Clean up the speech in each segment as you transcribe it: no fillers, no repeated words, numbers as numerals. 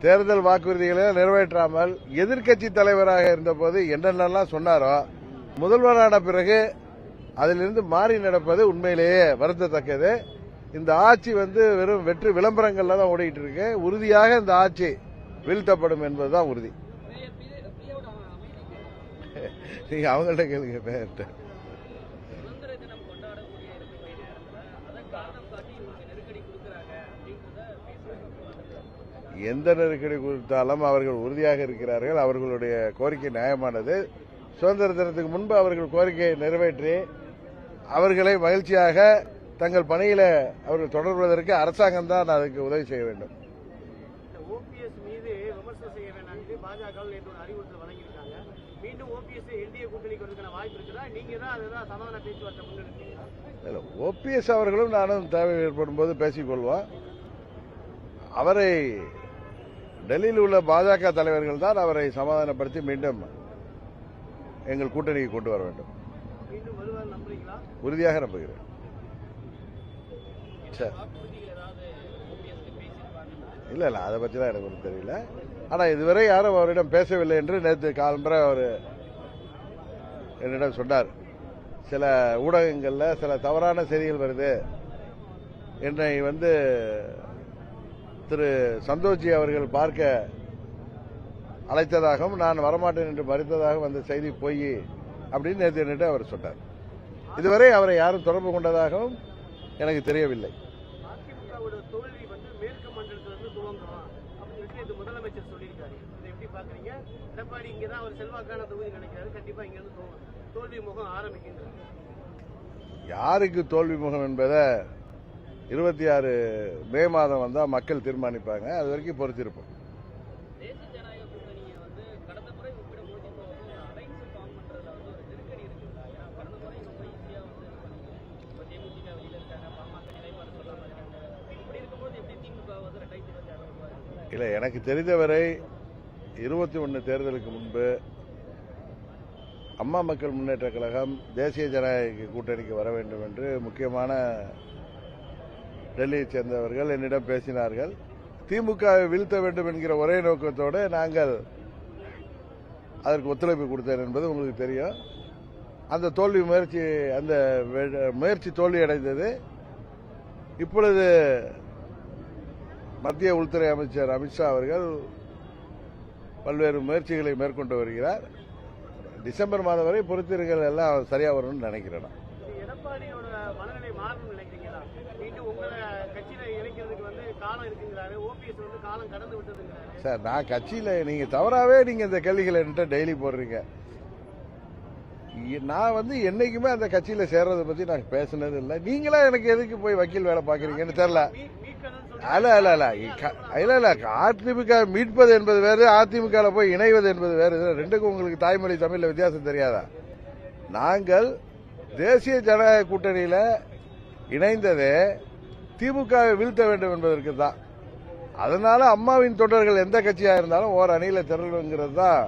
தேர்தல் வாக்குறுதிகளை நிறைவேற்றாமல் எதிர்க்கட்சி தலைவராக இருந்தபோது என்னென்னலாம் சொன்னாரோ முதல்வரான பிறகு அதிலிருந்து மாறி நடப்பது உண்மையிலேயே வருத்தத்தக்கது. இந்த ஆட்சி வெறும் வெற்றி விளம்பரங்கள்ல தான் ஓடிட்டு இருக்கு. உறுதியாக இந்த ஆட்சி வீழ்த்தப்படும் என்பதுதான் உறுதி. நீங்க அவங்கள்ட்ட கேளுங்க. பேர்ட்ட எந்த நெருக்கடி கொடுத்தாலும் அவர்கள் உறுதியாக இருக்கிறார்கள். அவர்களுடைய கோரிக்கை நியாயமானது. சுதந்திர தினத்துக்கு முன்பு அவர்கள் கோரிக்கையை நிறைவேற்றி அவர்களை மகிழ்ச்சியாக தங்கள் பணியில அவர்கள் தொடர்வதற்கு அரசாங்கம் தான் அதுக்கு உதவி செய்ய வேண்டும். ஓபிஎஸ் மீது விமர்சனம் செய்ய வேண்டாம் பாஜக அறிவுறுத்தல் வழங்கியிருக்காங்க. மீண்டும் ஓபிஎஸ் என்டிஏ கூட்டணிக்கு வரதுக்கான வாய்ப்பு இருக்குதா? நீங்க தான் அதுதான் சமாதான பேச்சுவார்த்தை முன்னெடுத்தீங்க. ஓபிஎஸ் அவர்களும் நானும் தேவை ஏற்படும் போது பேசிக் கொள்வோம். அவரை டெல்லியில் உள்ள பாஜக தலைவர்கள் தான் அவரை சமாதானப்படுத்தி மீண்டும் எங்கள் கூட்டணிக்கு கொண்டு வர வேண்டும். உறுதியாக நம்புகிறேன். இல்ல அதை பற்றிலாம் எனக்கு ஒன்றும் தெரியல. ஆனா இதுவரை யாரும் அவரிடம் பேசவில்லை என்று நேற்று காலம்பரை அவர் என்னிடம் சொன்னார். சில ஊடகங்கள்ல சில தவறான செய்திகள் வருது. என்னை திரு சந்தோஷ்ஜி அவர்கள் பார்க்க அழைத்ததாகவும் நான் வரமாட்டேன் என்று மறுத்ததாகவும் வந்த செய்தி போய் அப்படின்னு நேற்று என்னிட்ட அவர் சொன்னார். இதுவரை அவரை யாரும் தொடர்பு கொண்டதாகவும் எனக்கு தெரியவில்லை. யாருக்கு தோல்வி முகம் என்பதை 26 மே மாதம் வந்தா மக்கள் தீர்மானிப்பாங்க. அது வரைக்கும் பொறுத்திருப்போம். இல்ல, எனக்கு தெரிந்தவரை 21 தேர்தலுக்கு முன்பு அம்மா மக்கள் முன்னேற்ற கழகம் தேசிய ஜனநாயக கூட்டணிக்கு வர வேண்டும் என்று முக்கியமான டெல்லியைச் சேர்ந்தவர்கள் என்னிடம் பேசினார்கள். திமுகவை வீழ்த்த வேண்டும் என்கிற ஒரே நோக்கத்தோடு நாங்கள் அதற்கு ஒத்துழைப்பு கொடுத்தேன் என்பது உங்களுக்கு தெரியும். அந்த முயற்சி தோல்வி அடைந்தது. இப்பொழுது மத்திய உள்துறை அமைச்சர் அமித்ஷா அவர்கள் பல்வேறு முயற்சிகளை மேற்கொண்டு வருகிறார். டிசம்பர் மாதம் வரை பொறுத்திருங்கள், எல்லாம் சரியா வரும்னு நினைக்கிறேன். சார், நான் கட்சியில நீங்க தவறாவே இந்த கேள்விகளை என்கிட்ட டெய்லி போடுறீங்க. நான் என்னைக்குமே அந்த கட்சியில சேர்றதை பத்தி நான் பேசினது இல்லை. நீங்களா எனக்கு எதுக்கு போய் வக்கீல் வேலை பாக்குறீங்கன்னு தெரியல. இல்ல அதிமுக மீட்பது என்பது வேறு, அதிமுக போய் இணைவது என்பது வேறு. ரெண்டுக்கும் உங்களுக்கு தாய்மொழி தமிழ்ல வித்தியாசம் தெரியாதா? நாங்கள் தேசிய ஜனநாயக கூட்டணியில இணைந்ததே திமுகவை வீழ்த்த வேண்டும் என்பதற்கு தான். அதனால அம்மாவின் தொண்டர்கள் எந்த கட்சியா இருந்தாலும் ஓர் அணியில திரளுங்கிறது தான்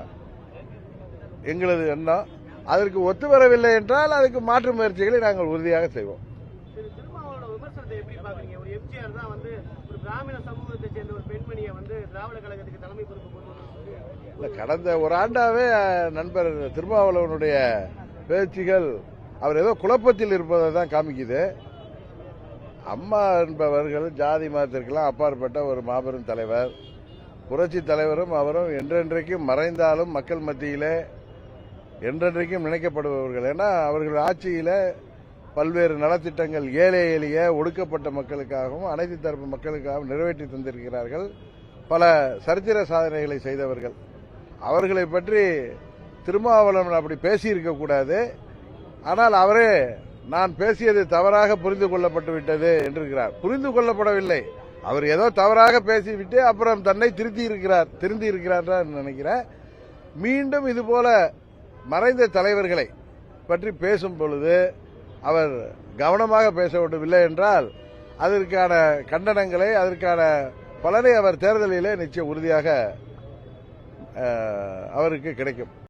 எங்களது எண்ணம். அதற்கு ஒத்து வரவில்லை என்றால் அதுக்கு மாற்று முயற்சிகளை நாங்கள் உறுதியாக செய்வோம். கடந்த ஒரு ஆண்டாவே நண்பர் திருமாவளவனுடைய பேச்சுகள் அவர் ஏதோ குழப்பத்தில் இருப்பதை தான் காமிக்குது. அம்மா என்பவர்கள் ஜாதி மதத்திற்கெல்லாம் அப்பாற்பட்ட ஒரு மாபெரும் தலைவர், புரட்சி தலைவரும் அவரும் என்றென்றைக்கும் மறைந்தாலும் மக்கள் மத்தியிலே என்றென்றைக்கும் நினைக்கப்படுபவர்கள். ஏன்னா அவர்கள் ஆட்சியில பல்வேறு நலத்திட்டங்கள் ஏழை எளிய ஒடுக்கப்பட்ட மக்களுக்காகவும் அனைத்து தரப்பு மக்களுக்காகவும் நிறைவேற்றி தந்திருக்கிறார்கள். பல சரித்திர சாதனைகளை செய்தவர்கள். அவர்களை பற்றி திருமாவளவன் அப்படி பேசியிருக்க கூடாது. ஆனால் அவரே நான் பேசியது தவறாக புரிந்து கொள்ளப்பட்டு விட்டது என்றிருக்கிறார். புரிந்து கொள்ளப்படவில்லை, அவர் ஏதோ தவறாக பேசிவிட்டு அப்புறம் தன்னை திருந்தி இருக்கிறார் நினைக்கிறேன். மீண்டும் இதுபோல மறைந்த தலைவர்களை பற்றி பேசும் பொழுது அவர் கவனமாக பேச வேண்டுமில்லை என்றால் அதற்கான கண்டனங்களை, அதற்கான பலனை அவர் தேர்தலிலே நிச்சயம் உறுதியாக அவருக்கு கிடைக்கும்.